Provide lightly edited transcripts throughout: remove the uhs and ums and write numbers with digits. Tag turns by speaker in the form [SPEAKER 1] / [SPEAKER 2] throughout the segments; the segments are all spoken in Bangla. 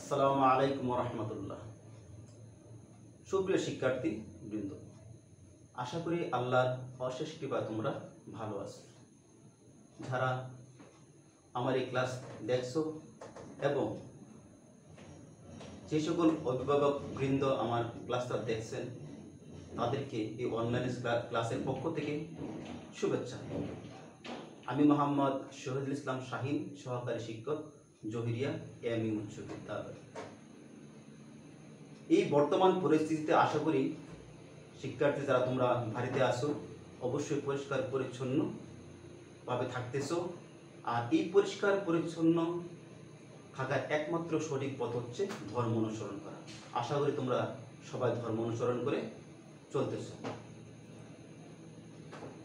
[SPEAKER 1] আসসালামু আলাইকুম রহমতুল্লাহ। সুপ্রিয় শিক্ষার্থী বৃন্দ, আশা করি আল্লাহর অশেষ কৃপায় তোমরা ভালো আছো। যারা আমার এই ক্লাস দেখছো এবং যে সকল অভিভাবক বৃন্দ আমার ক্লাসটা দেখছেন তাদেরকে এই অনলাইন ক্লাসের পক্ষ থেকে শুভেচ্ছা। আমি মোহাম্মদ শহীদুল ইসলাম শাহিন, সহকারী শিক্ষক, জহিরিয়া এমই উচ্চ বিদ্যালয়। এই বর্তমান পরিস্থিতিতে আশা করি শিক্ষার্থী যারা তোমরা বাড়িতে আসো অবশ্যই পরিষ্কার পরিচ্ছন্নভাবে থাকতেছো। আর এই পরিষ্কার পরিচ্ছন্ন থাকার একমাত্র সঠিক পথ হচ্ছে ধর্ম অনুসরণ করা। আশা করি তোমরা সবাই ধর্ম অনুসরণ করে চলতেছো।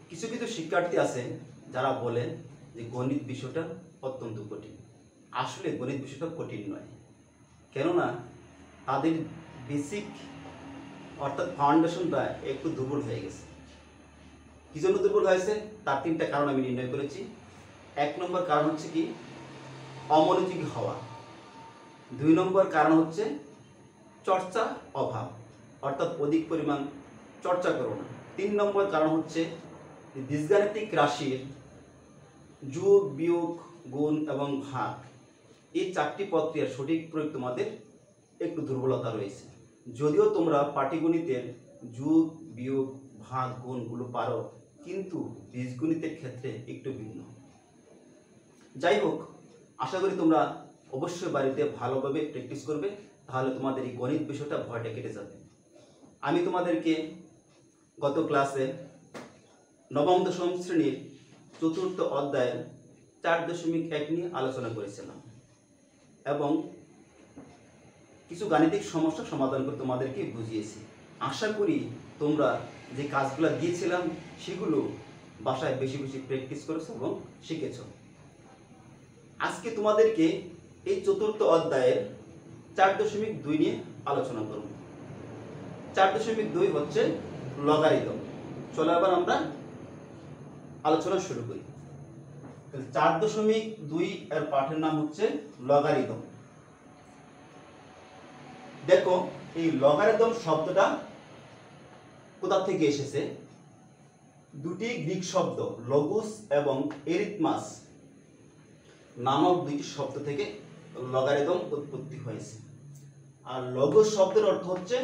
[SPEAKER 1] কিছু কিছু শিক্ষার্থী আছে যারা বলেন যে গণিত বিষয়টা অত্যন্ত কঠিন। আসলে গণিত বিষয়টা কঠিন নয়, কেননা তাদের বেসিক অর্থাৎ ফাউন্ডেশনটা একটু দুর্বল হয়ে গেছে। কি জন্য দুর্বল হয়েছে তার তিনটা কারণ আমি নির্ণয় করেছি। 1 নম্বর কারণ হচ্ছে কি অমনোযোগী হওয়া। 2 নম্বর কারণ হচ্ছে চর্চা অভাব, অর্থাৎ অধিক পরিমাণ চর্চা করো না। 3 নম্বর কারণ হচ্ছে বীজগাণিতিক রাশির যোগ, বিয়োগ, গুণ এবং ভাগ, এই 4টি প্রক্রিয়ার সঠিক প্রয়োগ তোমাদের একটু দুর্বলতা রয়েছে। যদিও তোমরা পাটিগণিতের যোগ, বিয়োগ, ভাগ, গুণগুলো পারো, কিন্তু বীজগণিতের ক্ষেত্রে একটু ভিন্ন। যাই হোক, আশা করি তোমরা অবশ্যই বাড়িতে ভালোভাবে প্র্যাকটিস করবে, তাহলে তোমাদের এই গণিত বিষয়টা ভয়টা কেটে যাবে। আমি তোমাদেরকে গত ক্লাসে নবম দশম শ্রেণীর 4র্থ অধ্যায়ের 4.1 নিয়ে আলোচনা করেছিলাম এবং কিছু গাণিতিক সমস্যা সমাধান করে তোমাদেরকে বুঝিয়েছি। আশা করি তোমরা যে কাজগুলো দিয়েছিলাম সেগুলো বাসায় বেশি বেশি প্র্যাকটিস করেছো এবং শিখেছ। আজকে তোমাদেরকে এই 4র্থ অধ্যায়ের 4.2 নিয়ে আলোচনা করব। 4.2 হচ্ছে লগারিদম। চলো এবার আমরা আলোচনা শুরু করি। 4.2 এর পাঠের নাম হচ্ছে লগারিদম। দেখো, এই লগারিদম শব্দটা কোথা থেকে এসেছে? দুটি গ্রিক শব্দ লগোস এবং এরিথমাস নামক দুটি শব্দ থেকে লগারিদম উৎপত্তি হয়েছে। আর লগোস শব্দের অর্থ হচ্ছে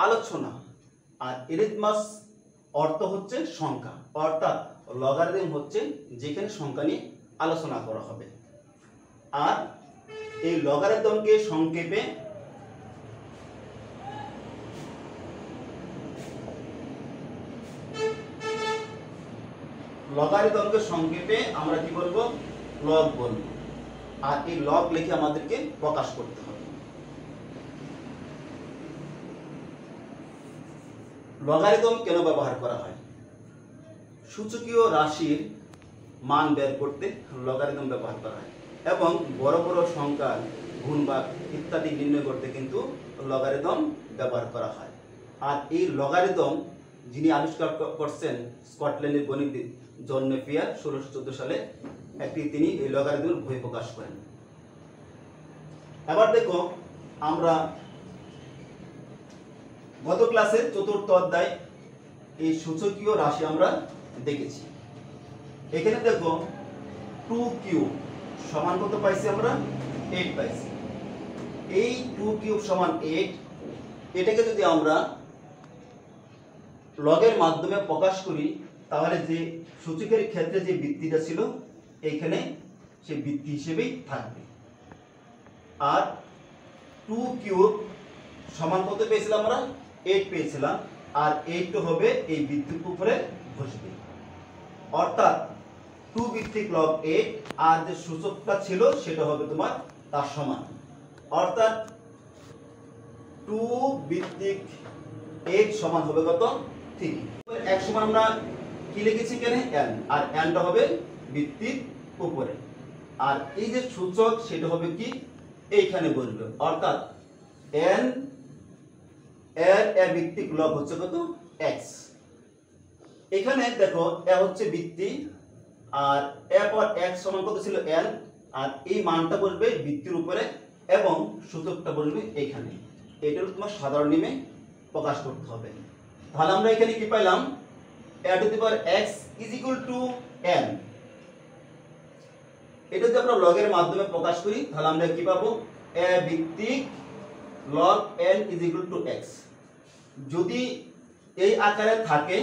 [SPEAKER 1] আলোচনা, আর এরিথমাস অর্থ হচ্ছে সংখ্যা। অর্থাৎ লগারিদম হচ্ছে যেখানে সংখ্যা নিয়ে আলোচনা করা হবে। আর এই লগারিদমকে সংক্ষেপে আমরা কি বলবো? লগ বলবো। আর এই লগ লিখে আমাদেরকে প্রকাশ করতে হবে। লগারিদম কেন ব্যবহার করা হয়? সূচকীয় রাশির মান বের করতে লগারিদম ব্যবহার করা হয় এবং বড় বড় সংখ্যার গুণভাগ ইত্যাদি নির্ণয় করতে কিন্তু লগারিদম ব্যবহার করা হয়। আর এই লগারিদম যিনি আবিষ্কার করছেন স্কটল্যান্ডের গণিতবিদ জন নেপিয়ার 1614 সালে তিনি এই লগারিদমের বই প্রকাশ করেন। এবার দেখো, আমরা গত ক্লাসে 4র্থ অধ্যায় এই সূচকীয় রাশি আমরা দেখেছি। এখানে দেখো 2 কিউব সমান কত পাইছি? আমরা 8 পাইছি। এই 2 কিউব সমান 8, এটাকে যদি আমরা লগের মাধ্যমে প্রকাশ করি তাহলে যে সূচকের ক্ষেত্রে যে বৃত্তিটা ছিল এইখানে সে বৃত্তি হিসেবেই থাকবে। আর 2 কিউব সমান কত পেয়েছিলাম? আমরা 8 পেয়েছিলাম। আর 8 হবে এই বৃত্তির উপরে বসবে। অর্থাৎ 2 ভিত্তিক লগ 8 আর যে সূচকটা ছিল সেটা হবে তোমার তার সমান। অর্থাৎ 2 ভিত্তিক 8 সমান হবে কত? 3। এক সমান আমরা কি লিখেছি এখানে? n, আর nটা হবে ভিত্তির উপরে। আর এই যে সূচক সেটা হবে কি এইখানে বসবে। অর্থাৎ n এর ভিত্তিক লগ হচ্ছে কত? x। এখানে দেখো এ হচ্ছে বৃত্তি, আর এ পর x সমান কত ছিল? n, আর এই মানটা বসবে বৃত্তির উপরে এবং সূচকটা বসবে এখানে। এটা হলো তোমার সাধারণ নিয়মে প্রকাশ করতে হবে। তাহলে আমরা এখানে কি পাইলাম, a to the power x is equal two n। এটা যদি আমরা লগের মাধ্যমে প্রকাশ করি তাহলে আমরা কি পাবো, a ভিত্তিক log n is equal two x। যদি এই আকারে থাকে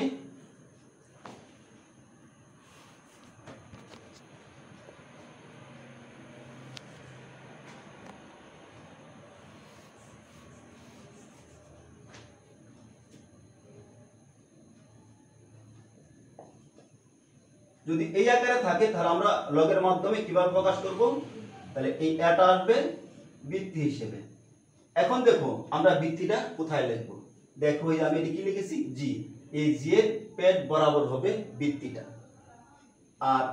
[SPEAKER 1] যদি এই আকারে থাকে তাহলে আমরা লগের মাধ্যমে কিভাবে প্রকাশ করব, তাহলে এই এটা আসবে বৃত্তি হিসেবে। এখন দেখো আমরা বৃত্তিটা কোথায় লিখব, দেখো এই আমি এটা কি লিখেছি জি, এই জি এর পেট বরাবর হবে বৃত্তিটা। আর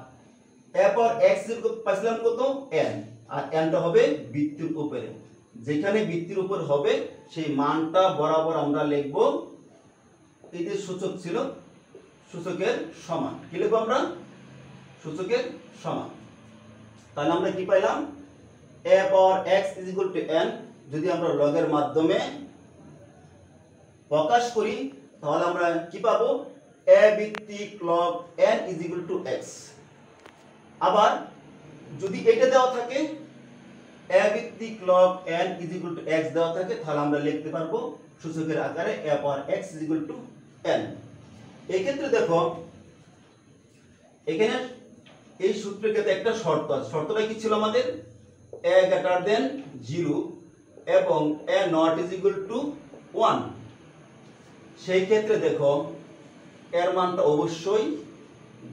[SPEAKER 1] এরপর x এর পাইছিলাম কত n, আর n টা হবে বৃত্তির উপরে, যেখানে বৃত্তির উপর হবে সেই মানটা বরাবর আমরা লিখব এই যে সূচক ছিল সূচকের সমান। কি লিখব আমরা, সূচকের সমান। তাহলে আমরা কি পাইলাম, a power x is equal two n। যদি আমরা লগের মাধ্যমে প্রকাশ করি তাহলে আমরা কি পাবো, a ভিত্তিক log n is equal two x। আবার যদি এটা দেওয়া থাকে a ভিত্তিক log n is equal two x দেওয়া থাকে তাহলে আমরা লিখতে পারবো সূচকের আকারে a power x is equal two n। এই ক্ষেত্রে দেখো এখানে এই সূত্রের ক্ষেত্রে একটা শর্ত আছে। শর্তটা কি ছিল আমাদের, a গ্রেটার দেন 0 এবং a not is equal to 1। সেই ক্ষেত্রে দেখো এর মানটা অবশ্যই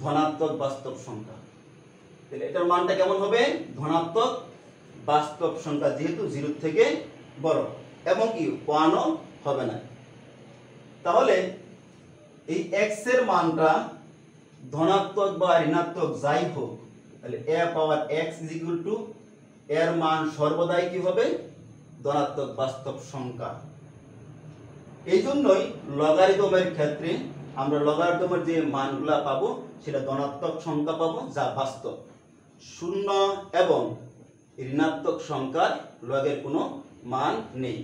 [SPEAKER 1] ধনাত্মক বাস্তব সংখ্যা। তাহলে এটার মানটা কেমন হবে, ধনাত্মক বাস্তব সংখ্যা, যেহেতু 0 থেকে বড়, এবং কি 1 ও হবে না। তাহলে এই x এর মানটা ধনাত্মক বা ঋণাত্মক যাই হোক, তাহলে a power x is equal two এর মান সর্বদাই কি হবে, ধনাত্মক বাস্তব সংখ্যা। এই জন্যই লগারিদমের ক্ষেত্রে আমরা লগারিদমের যে মানগুলা পাবো সেটা ধনাত্মক সংখ্যা পাবো যা বাস্তব। শূন্য এবং ঋণাত্মক সংখ্যার লগের কোনো মান নেই।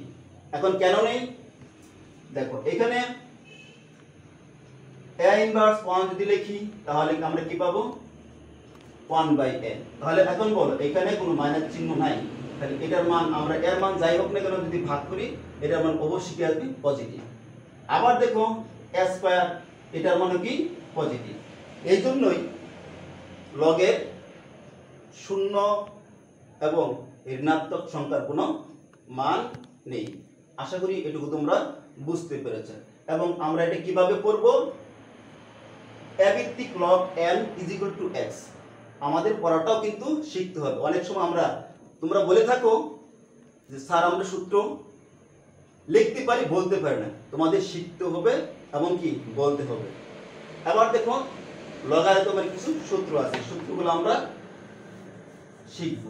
[SPEAKER 1] এখন কেন নেই, দেখো এখানে a ইনভার্স 1 যদি লিখি তাহলে আমরা কি পাবো 1/n। তাহলে এখন বলো এখানে কোনো মাইনাস চিহ্ন নাই, তাহলে এটার মান আমরা এর মান যাই হোক না কেন যদি ভাগ করি এটার মান অবশ্যই কি আসবে পজিটিভ। আবার দেখো a স্কয়ার, এটার মান কি পজিটিভ। এই জন্যই লগের শূন্য এবং ঋণাত্মক সংখ্যার কোনো মান নেই। আশা করি এটুকু তোমরা বুঝতে পেরেছো। এবং আমরা এটা কিভাবে করব, a ভিত্তিক log n is equal two x। আমাদের পড়াটাও কিন্তু শিখতে হবে। অনেক সময় তোমরা বলে থাকো যে স্যার আমরা সূত্র লিখতে পারি বলতে পারি না, তোমাদের শিখতে হবে এবং কি বলতে হবে। এবার দেখো লগারিদমের কিছু সূত্র আছে, সূত্রগুলো আমরা শিখব।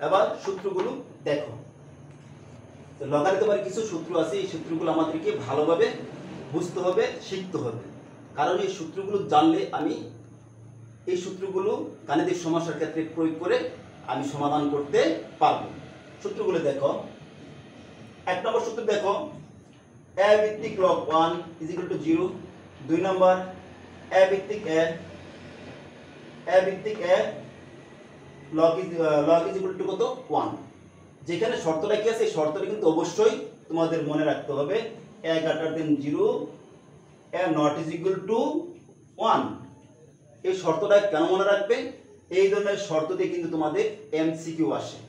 [SPEAKER 1] এবার সূত্রগুলো দেখো, লগারিদমের কিছু সূত্র আছে, এই সূত্রগুলো আমাদেরকে ভালোভাবে বুঝতে হবে, শিখতে হবে। কারণ এই সূত্রগুলো জানলে আমি এই সূত্রগুলো গাণিতিক সমস্যার ক্ষেত্রে প্রয়োগ করে আমি সমাধান করতে পারব। সূত্রগুলো দেখো, এক নম্বর সূত্র দেখো a ভিত্তিক log 1 ইজ ইকুয়াল টু 0। দুই নম্বর a ভিত্তিক a log is equal two কত 1। যেখানে শর্তটা কি আছে, এই শর্তটা কিন্তু অবশ্যই তোমাদের মনে রাখতে হবে, a greater than 0 a not is equal to 1। এই শর্তটা কেন মনে রাখবে, এই ধরনের শর্ত দিয়ে কিন্তু তোমাদের এমসিকিউ আসে।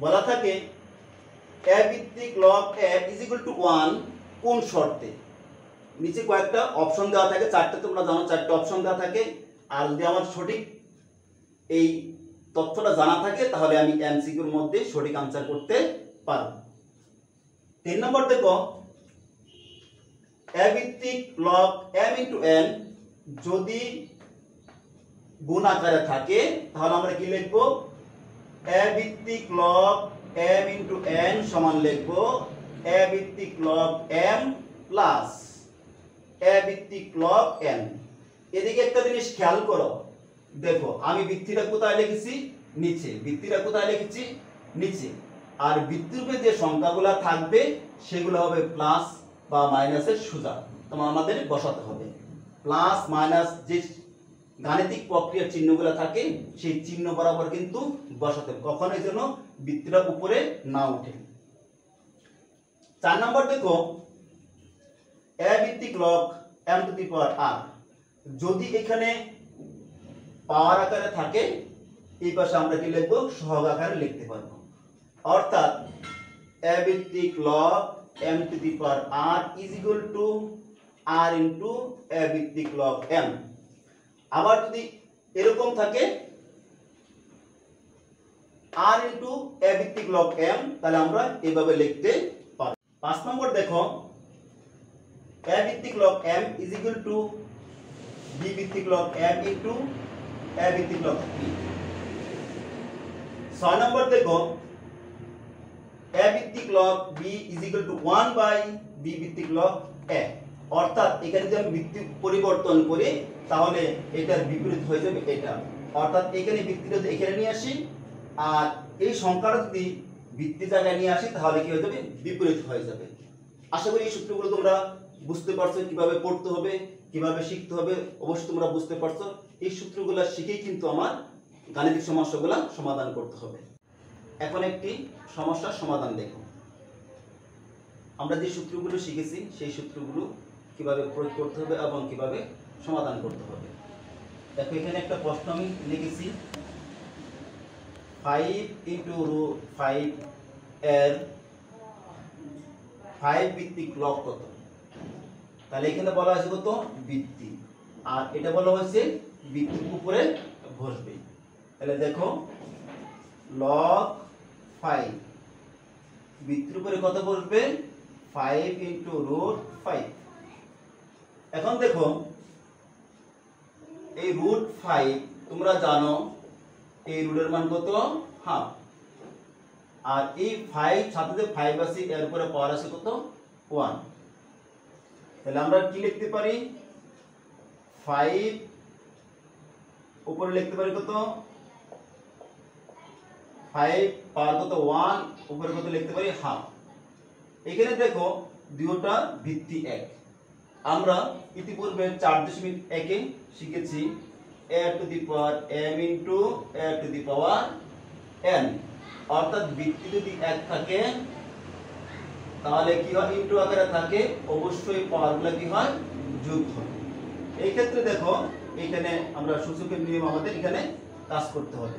[SPEAKER 1] বলা থাকে a ভিত্তিক log a is equal to 1 কোন শর্তে। নিচে কয়েকটা অপশন দেওয়া থাকে, চারটে তোমরা জানো, চারটে অপশন দেওয়া থাকে। আর যদি আমার সঠিক এই তথ্যটা জানা থাকে তাহলে আমি এমসিকিউর মধ্যে সঠিক আনসার করতে পারব। 3 নম্বর দেখো a ভিত্তিক log m ইনটু n যদি গুণ আকারে থাকে তাহলে আমরা কি লিখব, a ভিত্তিক log m ইনটু n সমান লিখব a ভিত্তিক log m প্লাস a ভিত্তিক log n। এদিকে একটা জিনিস খেয়াল করো, দেখো আমি ভিত্তিটা কোথায় লিখেছি, নিচে, ভিত্তিটা কোথায় লিখেছি? নিচে। আর ভিত্তিরূপে যে সংখ্যাগুলো থাকবে সেগুলো হবে প্লাস বা মাইনাসের সোজা, তোমার আমাদের বসাতে হবে। প্লাস মাইনাস যে গাণিতিক প্রক্রিয়ার চিহ্নগুলো থাকে সেই চিহ্ন বরাবর কিন্তু বসাতে হবে, কখনোই যেন ভিত্তিটা উপরে না ওঠে। 4 নম্বর দেখো, a ভিত্তিক log m to the power r যদি এখানে পাওয়ার আকারে থাকে, এই পাশে আমরা কি লিখব? সহগ আকারে লিখতে পারবো। অর্থাৎ a ভিত্তিক log m to the power r is equal two r into a ভিত্তিক লগ m। আবার যদি এরকম থাকে r ইনটু a ভিত্তিক লগ m, তাহলে আমরা এভাবে লিখতে পারবো। 5 নম্বর দেখো, a ভিত্তিক log m is equal to b ভিত্তিক লগ m ইনটু a ভিত্তিক লগ b। 6 নম্বর দেখো, a ভিত্তিক log b is equal to 1 by b ভিত্তিক লগ a। অর্থাৎ এখানে যদি আমি ভিত্তি পরিবর্তন করি তাহলে এটার বিপরীত হয়ে যাবে এটা। অর্থাৎ এখানে ভিত্তিটা যদি এখানে নিয়ে আসি আর এই সংখ্যাটা যদি ভিত্তি জায়গায় নিয়ে আসি তাহলে কি হয়ে যাবে? বিপরীত হয়ে যাবে। আশা করি এই সূত্রগুলো তোমরা বুঝতে পারছো, কিভাবে পড়তে হবে, কিভাবে শিখতে হবে, অবশ্যই তোমরা বুঝতে পারছো। এই সূত্রগুলো শিখেই কিন্তু আমার গাণিতিক সমস্যাগুলো সমাধান করতে হবে। এখন একটি সমস্যার সমাধান দেখো। আমরা যে সূত্রগুলো শিখেছি সেই সূত্রগুলো কিভাবে প্রয়োগ করতে হবে এবং কিভাবে সমাধান করতে হবে। দেখো এখানে একটা প্রশ্ন আমি লিখেছি, 5 ইনটু রুট 5 এর 5 ভিত্তিক লগ কত? তাহলে এখানে বলা হয়েছে কত? ভিত্তি। আর এটা বলা হয়েছে ভিত্তির উপরে বসবে। তাহলে দেখো লগ 5 ভিত্তির উপরে কত বসবে? 5 ইনটু রুট 5। এখন দেখো এই রুট 5 তোমরা জানো এই রুটের মান কত? হাফ। আর এই 5 সাথে যে 5 আছে এর উপরে পাওয়ার আছে কত? 1। তাহলে আমরা কি লিখতে পারি? 5 উপরে লিখতে পারি কত? 5 পাওয়ার কত? 1, উপরে কত লিখতে পারি? হাফ। এখানে দেখো দুটোটা ভিত্তি এক। আমরা ইতিপূর্বে 4.1 এ শিখেছি a to the power m into a to the power n। অর্থাৎ ভিত্তি যদি এক থাকে তাহলে কি হয়? ইনটু আকারে থাকে, অবশ্যই পাওয়ারগুলো কি হয়? যোগ হয়। এই ক্ষেত্রে দেখো এখানে আমরা সূচকের নিয়ম আমাদের এখানে কাজ করতে হবে।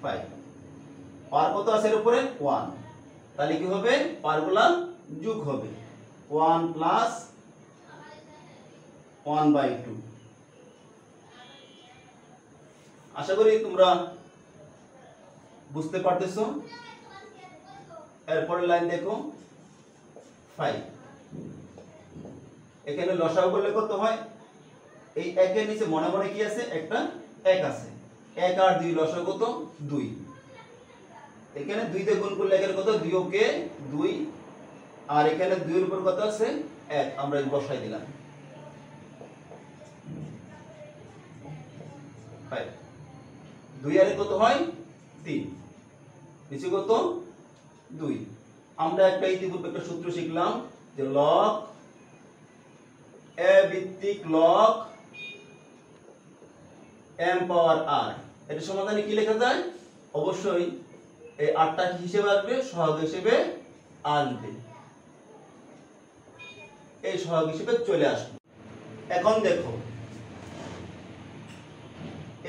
[SPEAKER 1] 5 পাওয়ার কত আছে এর উপরে? 1। তাহলে কি হবে? পাওয়ারগুলো যোগ হবে, 1 প্লাস 1/2। আশা করি তোমরা বুঝতে পারতেছো। এরপরের লাইন দেখো 5। এখানে লসাগু করলে কত হয়? এই 1 এর নিচে মনে মনে কি আছে? একটা 1 আছে। 1 আর 2 লসাগু কত? 2। এখানে 2 দিয়ে গুণ করলে এখানে কত? 2 কে 2। আর এখানে 2 এর উপর কত আছে? 1। আমরা বসাই দিলাম 5। 2 আর কত হয়? 3। নিচে কত? 2। আমরা একটা ইতিপূর্বে একটা সূত্র শিখলাম যে লগ a ভিত্তিক লগ m পাওয়ার r। এটা সমাধানে কি লেখা যায়? অবশ্যই এই r টা কি হিসেবে আসবে? সহগ হিসেবে আসবে। এই সহগ হিসেবে চলে আসবে। এখন দেখো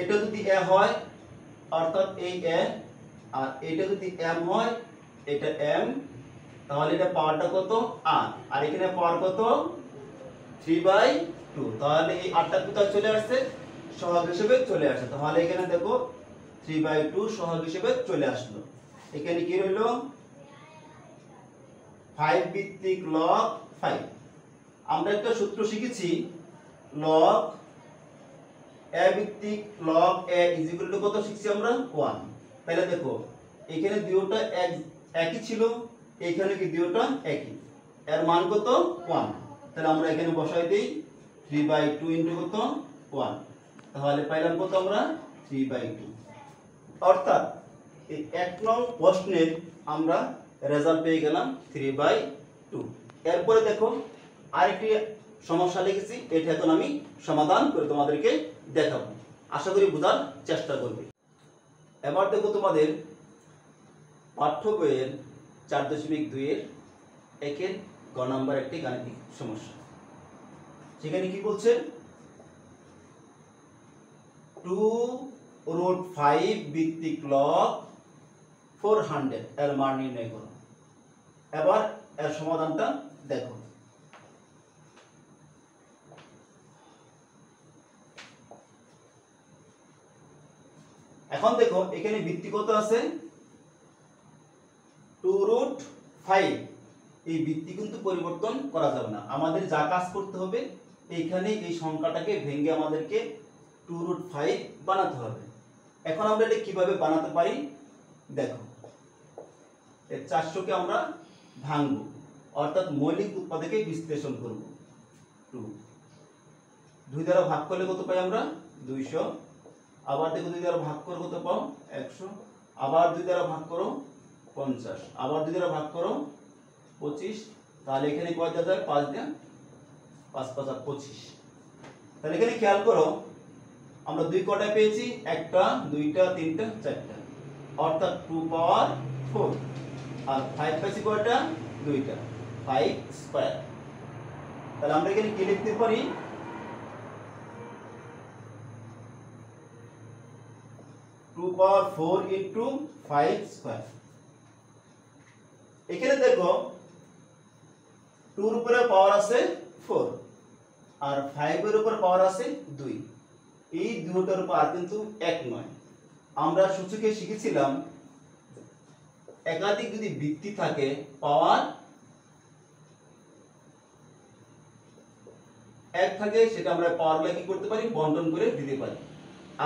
[SPEAKER 1] এটা যদি a হয় অর্থাৎ এই a, আর এটা যদি m হয় এটা m, তাহলে এটা পাওয়ারটা কত? r। আর এখানে পাওয়ার কত? 3/2। তাহলে এই r টা কোথায় চলে আসছে? সহগ হিসেবে চলে আসছে। তাহলে এখানে দেখো 3/2 সহগ হিসেবে চলে আসলো। এখানে কি রইলো? 5 ভিত্তিক লগ 5। আমরা একটা সূত্র শিখেছি লগ a ভিত্তিক log a is equal two কত শিখছি আমরা? 1। তাহলে দেখো এখানে দুটোটা একই ছিল, এখানে কি দুটোটা একই, এর মান কত? 1। তাহলে আমরা এখানে বসাই দেই 3/2 ইনটু কত? 1। তাহলে পাইলাম কত আমরা 3/2। অর্থাৎ এই 1 নং প্রশ্নের আমরা রেজাল্ট পেয়ে গেলাম 3/2। এরপরে দেখো আরেকটি সমস্যা লিখেছি, এটা এখন আমি সমাধান করে তোমাদেরকে দেখাবো, আশা করি বোঝার চেষ্টা করবে। এবার দেখো তোমাদের পাঠ্য বইয়ের 4.2 এর 1 গ নাম্বার একটি গাণিতিক সমস্যা। সেখানে কি বলছে, 2√5 ভিত্তিক লব 400 এর মান নির্ণয় করো। এবার এর সমাধানটা দেখো। এখন দেখো এখানে ভিত্তি কত আছে, 2√5। এই ভিত্তি কিন্তু পরিবর্তন করা যাবে না, আমাদের যা কাজ করতে হবে এইখানে এই সংখ্যাটাকে ভেঙে আমাদেরকে 2√5 বানাতে হবে। এখন আমরা এটা কিভাবে বানাতে পারি দেখো, এই 400 কে আমরা ভাঙবো, অর্থাৎ মৌলিক উৎপাদকে বিশ্লেষণ করব। 2 দ্বারা ভাগ করলে কত পাই আমরা 200। আবার দেখো 2 দ্বারা ভাগ করো কত পাও 100। আবার 2 দ্বারা ভাগ করো 50। আবার 2 দ্বারা ভাগ করো 25। তাহলে এখানে কয় দেওয়া যায় 5 দেন, 5 5 25। তাহলে এখানে খেয়াল করো আমরা 2 কটা পেয়েছি, 1টা 2টা 3টা 4টা, অর্থাৎ 2 পাওয়ার 4। আর 5 পেয়েছি কয়টা 2টা, 5 স্কয়ার। তাহলে আমরা এখানে কি লিখতে পারি, 2 পাওয়ার 4 ইনটু 5 স্কয়ার। এখানে দেখো 2 এর উপরে পাওয়ার আছে 4 আর 5 এর উপরে পাওয়ার আছে 2। এই দুটোর পাওয়ার কিন্তু এক নয়। আমরা সূচকে শিখেছিলাম একাধিক যদি ভিত্তি থাকে পাওয়ার এক থাকে, সেটা আমরা পাওয়ারগুলো কি করতে পারি বন্টন করে দিতে পারি।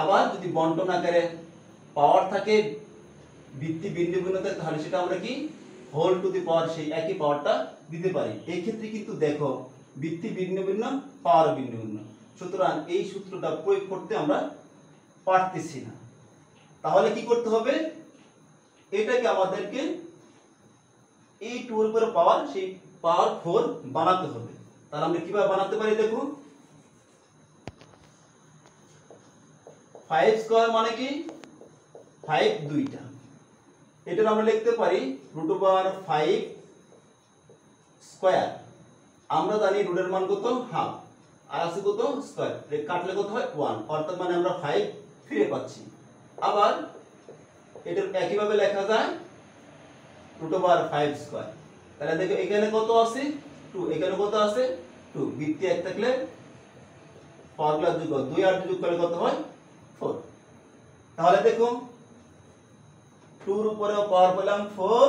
[SPEAKER 1] আবার যদি বন্টন আকারে পাওয়ার থাকে ভিত্তি ভিন্ন ভিন্ন থাকে, তাহলে সেটা আমরা কি হোল টু দি পাওয়ার সেই একই পাওয়ারটা দিতে পারি। এই ক্ষেত্রে কিন্তু দেখো ভিত্তি ভিন্ন ভিন্ন পাওয়ার ভিন্ন ভিন্ন, সুতরাং এই সূত্রটা প্রয়োগ করতে আমরা পারতেছি না। তাহলে কি করতে হবে, এটাকে আমাদেরকে এই 2 এর উপরে পাওয়ার সেই পাওয়ার 4 বানাতে হবে। তাহলে আমরা কিভাবে বানাতে পারি দেখো, 5 স্কয়ার মানে কি 5 দুইটা, এটা আমরা লিখতে পারি √5 স্কয়ার। আমরা জানি রুটের মান কত হাফ, আর আছে কত স্কয়ার, কাটলে কত হয় 1, অর্থাৎ মানে আমরা 5 ফিরে পাচ্ছি। আবার এটা একইভাবে লেখা যায় √5 স্কয়ার। তাহলে দেখো এখানে কত আছে 2, এখানে কত আছে 2, ভিত্তি এক থাকলে পাওয়ারগুলো যোগ 2 আর 2 যোগ করলে কত হয় 4। তাহলে দেখো 2 এর উপরে পাওয়ার পেলাম 4,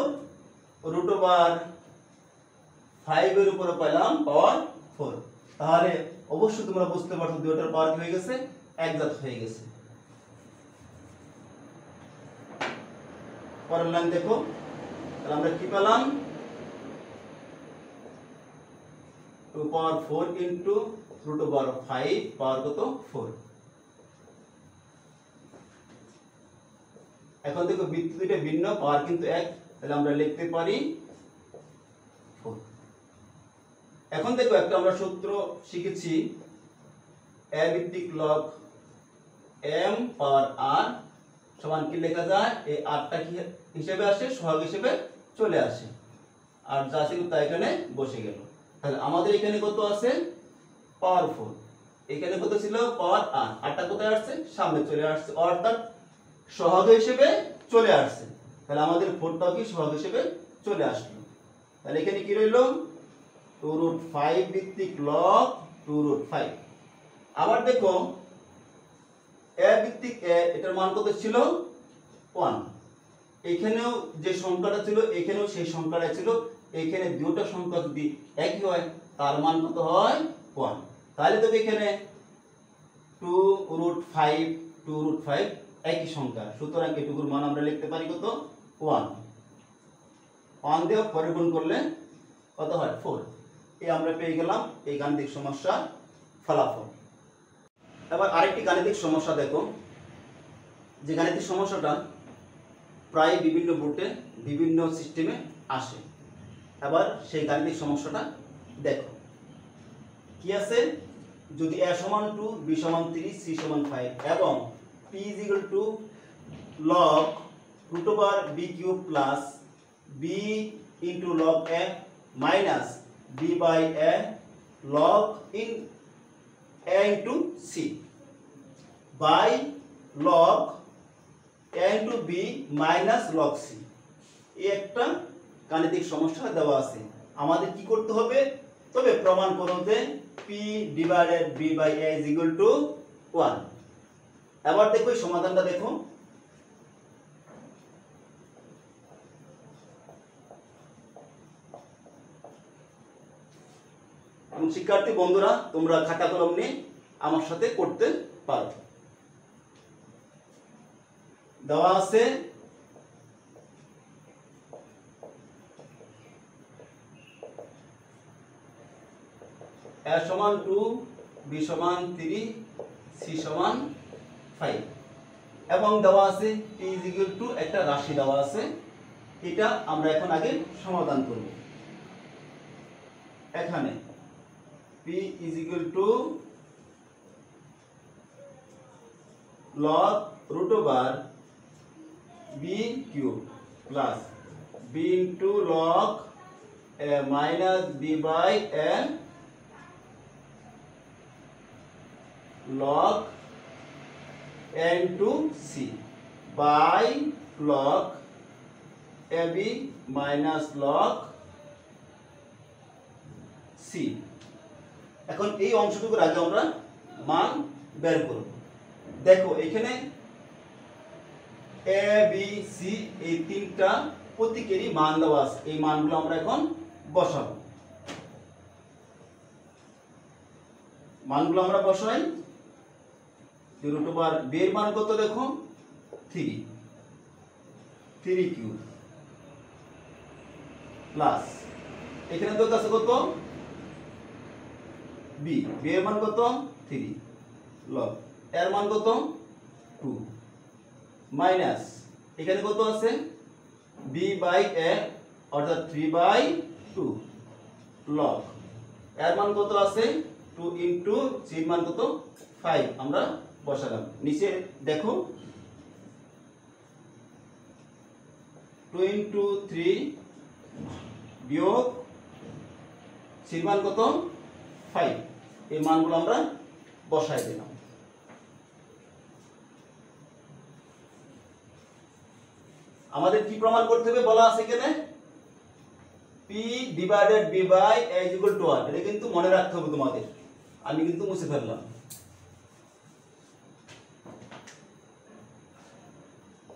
[SPEAKER 1] √5 এর উপরে পেলাম পাওয়ার 4। তাহলে অবশ্যই তোমরা বুঝতে পারছো দুটোর পাওয়ার কি হয়ে গেছে একজাত হয়ে গেছে। পরের লাইন দেখো, তাহলে আমরা কি পেলাম 2 পাওয়ার 4 ইনটু √5 পাওয়ার কত 4। এখন দেখো ভিত্তি দুইটা ভিন্ন পাওয়ার কিন্তু এক, তাহলে আমরা লিখতে পারি 4। এখন দেখো একটা আমরা সূত্র শিখেছি, a ভিত্তিক লগ m পাওয়ার r সমান কি লেখা যায়, এই rটা কি হিসেবে আসে সহগ হিসেবে চলে আসে, আর যা ছিল তা এখানে বসে গেল। তাহলে আমাদের এখানে কত আছে পাওয়ার 4, এখানে কত ছিল পাওয়ার r, rটা কোথায় আসছে সামনে চলে আসছে, অর্থাৎ সহগ হিসেবে চলে আসছে। তাহলে আমাদের 4টাও কি সহগ হিসেবে চলে আসলো। তাহলে এখানে কি রইল 2√5 ভিত্তিক লগ 2√5। আবার দেখো a ভিত্তিক a, এটার মান কত ছিল 1। এখানেও যে সংখ্যাটা ছিল এখানেও সেই সংখ্যাটা ছিল, এখানে দুটো সংখ্যা যদি একই হয় তার মান কত হয় 1। তাহলে দেখো এখানে 2√5 একই সংখ্যা, সুতরাং এটুকুর মান আমরা লিখতে পারি কত 1। 1 দিয়ে পরিগুণ করলে কত হয় 4। এই আমরা পেয়ে গেলাম এই গাণিতিক সমস্যার ফলাফল। এবার আরেকটি গাণিতিক সমস্যা দেখো, যে গাণিতিক সমস্যাটা প্রায় বিভিন্ন বোর্ডে বিভিন্ন সিস্টেমে আসে। এবার সেই গাণিতিক সমস্যাটা দেখো কি আছে, যদি a সমান 2, b সমান 3, c সমান 5 এবং p log √b cube plus b into log a minus b by a log in a into c by log a into b minus log c, এই একটা গাণিতিক সমস্যা দেওয়া আছে। আমাদের কি করতে হবে, তবে প্রমাণ করতে p divided b by a is equal to 1। এবার দেখো এই সমাধানটা দেখো, এবং শিক্ষার্থী বন্ধুরা তোমরা খাতা কলম নিয়ে আমার সাথে করতে পারো। দেওয়া আছে a সমান 2, b সমান 3, c সমান 5 এবং দেওয়া আছে p is equal to একটা রাশি দেওয়া আছে। এটা আমরা এখন আগে সমাধান করব। এখানে p is equal to log √b cube plus b into log a minus b by a log a into c by log ab minus log c। এখন এই অংশটুকুর আগে আমরা মান বের করব। দেখো এখানে a b c এই তিনটা প্রতীকেরই মান দেওয়া আছে, এই মানগুলো আমরা এখন বসাবো। মানগুলো আমরা বসাই। √b এর মান কত দেখো, 3 কিউব প্লাস এখানে তো আছে কত b এর মান কত 3 লগ এর মান কত 2 মাইনাস এখানে কত আছে b বাই a অর্থাৎ 3/2 লগ এর মান কত আছে 2 ইনটু c এর মান কত 5 আমরা বসালাম। নিচে দেখো 2 ইনটু 3 বিয়োগ c এর মান কত 5, এই মানগুলো আমরা বসাই দিলাম। আমাদের কি প্রমাণ করতে হবে বলা আছে এখানে p divided b by a = 1। এটা কিন্তু মনে রাখতে হবে তোমাদের, আমি কিন্তু মুছে ফেললাম।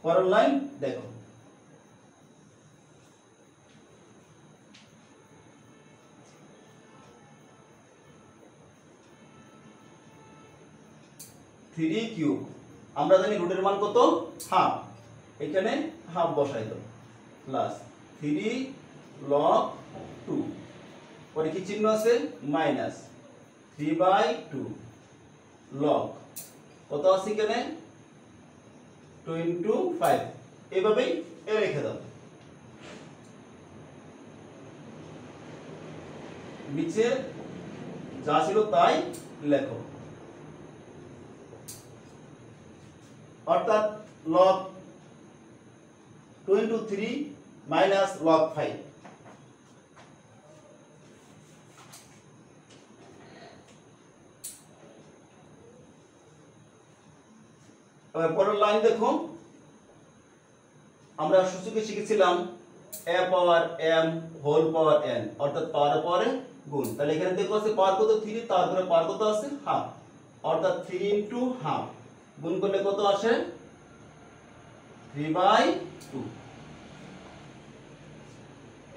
[SPEAKER 1] পরের লাইন দেখো থ্রি কিউব, আমরা জানি রুটের মান কত হাফ, এখানে হাফ বসাই দাও প্লাস 3 log 2 পরে কি চিহ্ন আছে মাইনাস 3/2 log কত আছে এখানে 2 ইনটু 5, এইভাবেই রেখে দাও। নিচে যা ছিল তাই লেখো, অর্থাৎ log 2 ইনটু 3 মাইনাস log 5। এবার পরের লাইন দেখো, আমরা সূচকে শিখেছিলাম a power m whole power n অর্থাৎ পাওয়ার পরে গুণ। তাহলে এখানে দেখো আছে পাওয়ার কত 3, তারপরে পাওয়ার কত আছে হাফ, অর্থাৎ 3 ইনটু হাফ গুণ করলে কত আসে 3/2।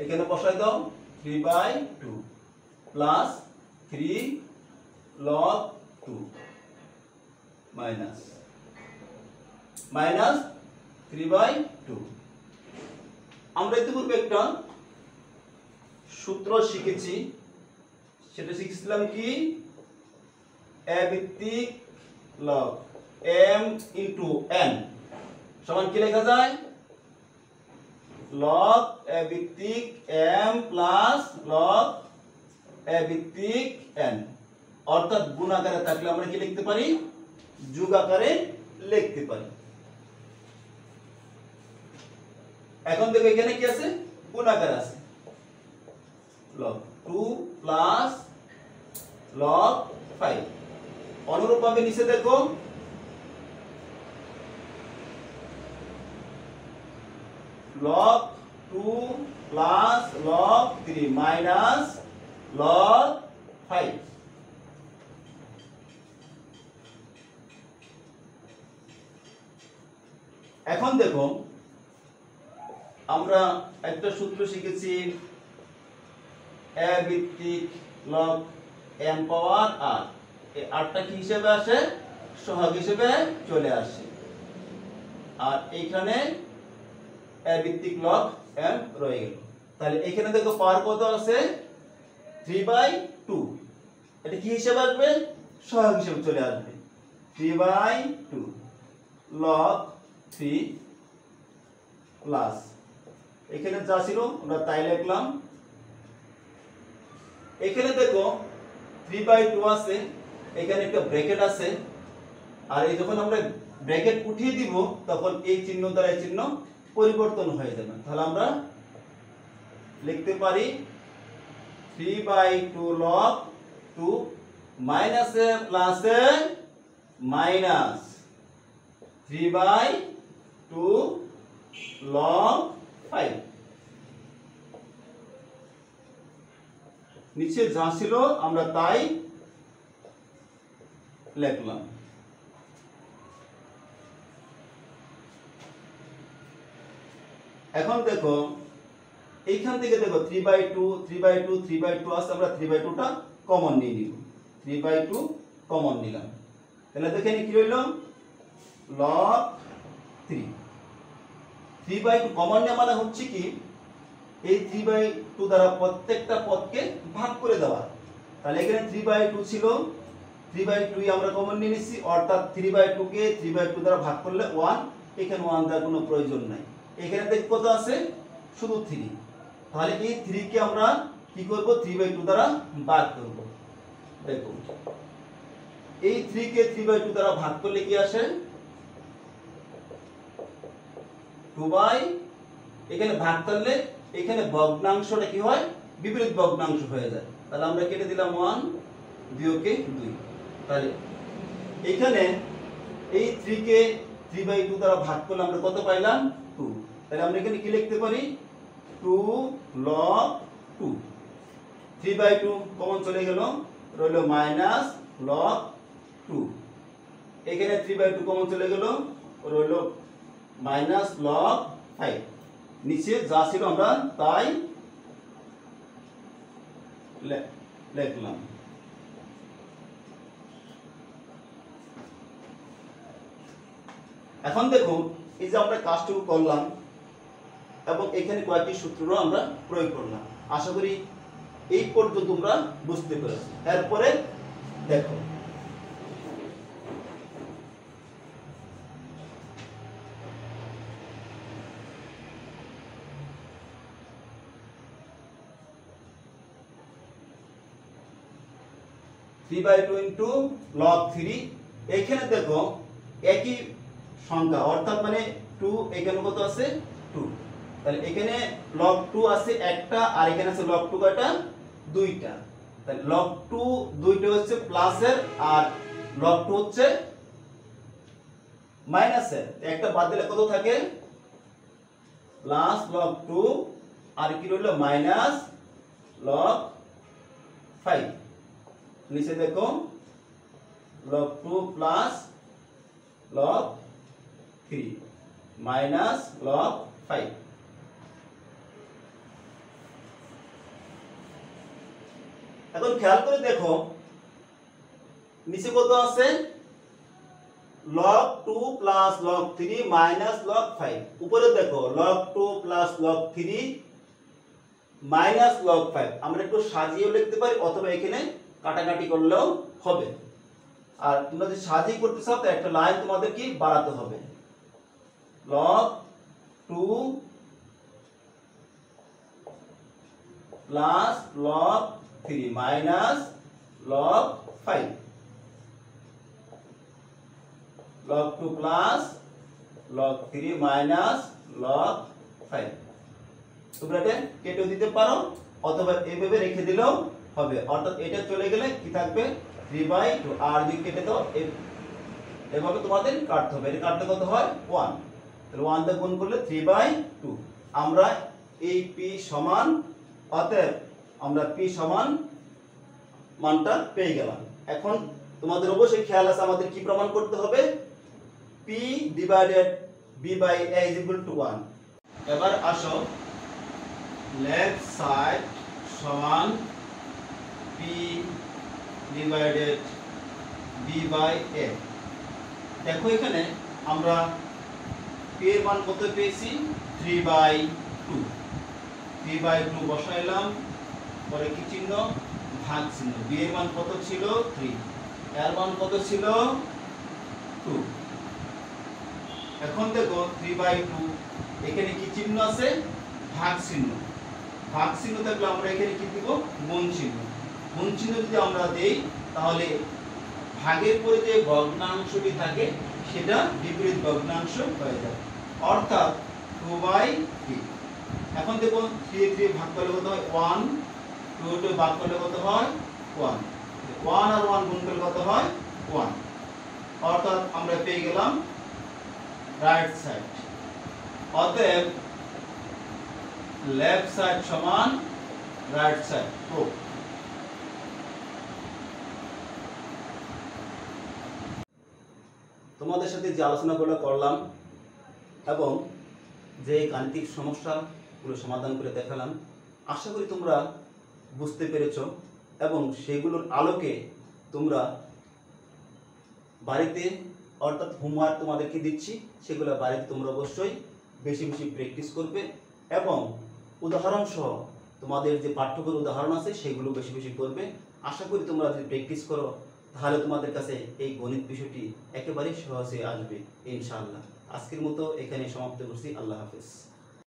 [SPEAKER 1] এখানে বসাই দাও 3/2 প্লাস 3 log 2 মাইনাস 3/2। আমরা ইতিপূর্বে একটা সূত্র শিখেছি, সেটা শিখেছিলাম কি a ভিত্তিক লগ m ইনটু n সমান কি লেখা যায় লগ a ভিত্তিক m প্লাস লগ a ভিত্তিক n অর্থাৎ গুণ আকারে থাকলে আমরা কি লিখতে পারি যোগ আকারে লিখতে পারি। এখন দেখো এখানে কি আছে গুণ আকারে আছে log 2 প্লাস log 5 অনুরূপভাবে নিচে দেখো log 2 plus log 3 minus log 5 এখন দেখো আমরা একটা সূত্র শিখেছি a ভিত্তিক log m পাওয়ার r এই rটা কি হিসেবে আসে সহগ হিসেবে চলে আসে আর এইখানে a ভিত্তিক log m রয়ে গেল তাহলে এখানে দেখো পাওয়ার কত আছে 3/2 এটা কি হিসেবে আসবে সহগ হিসেবে চলে আসবে 3/2 log 3 প্লাস এখানে যা ছিল আমরা তাই লিখলাম এখানে দেখো 3/2 আছে এখানে একটা ব্র্যাকেট আছে আর এই যখন আমরা ব্র্যাকেট উঠিয়ে দিব তখন এই চিহ্ন দ্বারা এই চিহ্ন পরিবর্তন হয়ে যাবে তাহলে আমরা লিখতে পারি 3/2 log 2 মাইনাস এ প্লাস এ মাইনাস 3/2 log 5 নিচে যা ছিল আমরা তাই লিখলাম। এখন দেখো এইখান থেকে দেখো 3/2 আছে আমরা 3/2 টা কমন নিয়ে নিব 3/2 কমন নিলাম তাহলে দেখেন কি হইল log 3/2 কমন নেওয়া মানে হচ্ছে কি এই 3/2 দ্বারা প্রত্যেকটা পদকে ভাগ করে দেওয়া তাহলে এখানে 3/2 ছিল 3/2 আমরা কমন নিয়ে নিছি অর্থাৎ 3/2 কে 3/2 দ্বারা ভাগ করলে 1 এখানে 1 দেওয়ার কোনো প্রয়োজন নাই এখানে দেখ কত আছে শুধু 3 তাহলে এই 3 কে আমরা কি করব 3/2 দ্বারা ভাগ করব দেখো এই 3 কে 3/2 দ্বারা ভাগ করলে কি আসে 2/, এখানে ভাগ করলে এখানে ভগ্নাংশটা কি হয় বিপরীত ভগ্নাংশ হয়ে যায় তাহলে আমরা কেটে দিলাম 1 বিয়োগে 2 তাহলে এখানে এই 3 কে 3/2 দ্বারা ভাগ করলে আমরা কত পাইলাম 2 তাহলে আমরা এখানে কি লিখতে পারি 2 log 2 3/2 কমন চলে গেল রইল মাইনাস log 2 এখানে 3/2 কমন চলে গেল রইল মাইনাস log 5 নিচে যা ছিল আমরা তাই লিখলাম। এখন দেখো এই যে আমরা কাজটুকু করলাম এবং এখানে কয়েকটি সূত্র আমরা প্রয়োগ করলাম আশা করি এই পর্যন্ত তোমরা বুঝতে পেরেছো এরপরে দেখো 3/2 ইনটু log 3 এখানে দেখো একই সংখ্যা অর্থাৎ মানে 2 এখানে কত আছে 2 তাহলে এখানে log 2 আছে একটা আর এখানে আছে log 2 কয়টা দুইটা তাহলে log 2 দুইটা হচ্ছে প্লাসের আর log 2 হচ্ছে মাইনাসের একটা বাদ দিলে কত থাকে প্লাস log 2 আর কি রইল মাইনাস log 5 নিচে দেখো log 2 plus log 3 minus log 5 এখন খেয়াল করে দেখো নিচে কত আছে log 2 plus log 3 minus log 5 উপরে দেখো log 2 plus log 3 minus log 5 আমরা একটু সাজিয়ে লিখতে পারি অথবা এখানে কাটাকাটি করলেও হবে আর তোমরা যদি সাজিয়ে করতে চাও তো একটা লাইন তোমাদের কি বাড়াতে হবে, log 2 plus log 3 minus log 5, log 2 plus log 3 minus log 5। তোমরা এটা কেটে দিতে পারো অথবা এইভাবে রেখে দিলেও হবে, অর্থাৎ এটা চলে গেলে কি থাকবে 3/2। আর যদি কেটে দাও এভাবে তোমাদের কাটতে হবে, এটা কাটলে কত হয় 1, তাহলে 1 দিয়ে গুণ করলে 3/2। আমরা এই p সমান, অতএব আমরা p সমান মানটা পেয়ে গেলাম। এখন তোমাদের অবশ্যই খেয়াল আছে আমাদের কি প্রমাণ করতে হবে, p divided b by a is equal to 1। এবার আসো লেফট সাইড সমান p divided b by a। দেখো এখানে আমরা p এর মান কত পেয়েছি 3/2, 3/2 বসাইলাম, পরে কি চিহ্ন ভাগ চিহ্ন। b এর মান কত ছিল 3, এর মান কত ছিল 2। এখন দেখো 3/2 এখানে কি চিহ্ন আছে ভাগ চিহ্ন, ভাগ চিহ্ন থাকলে আমরা এখানে কি দিব গুণ চিহ্ন। গুণ চিহ্ন যদি আমরা দেই তাহলে ভাগের পরে যে ভগ্নাংশটি থাকে সেটা বিপরীত ভগ্নাংশ হয়ে যায়, অর্থাৎ 2/3। এখন দেখো 3 3 ভাগ করলে কত হয় 1, 2 2 ভাগ করলে কত হয় 1, 1 আর 1 গুণ করলে কত হয় 1, অর্থাৎ আমরা পেয়ে গেলাম রাইট সাইড। অতএব লেফট সাইড সমান রাইট সাইড প্রুফ। তোমাদের সাথে যে আলোচনাগুলো করলাম এবং যে গাণিতিক সমস্যাগুলো সমাধান করে দেখালাম, আশা করি তোমরা বুঝতে পেরেছো এবং সেগুলোর আলোকে তোমরা বাড়িতে, অর্থাৎ হোমওয়ার্ক তোমাদেরকে দিচ্ছি, সেগুলো বাড়িতে তোমরা অবশ্যই বেশি বেশি প্র্যাকটিস করবে এবং উদাহরণ সহ তোমাদের যে পাঠ্যবইয়ের উদাহরণ আছে সেগুলো বেশি বেশি করবে। আশা করি তোমরা যদি প্র্যাকটিস করো তাহলে তোমাদের কাছে এই গণিত বিষয়টি একেবারে সহজে আসবে ইনশাআল্লাহ। আজকের মতো এখানে সমাপ্ত করছি। আল্লাহ হাফেজ।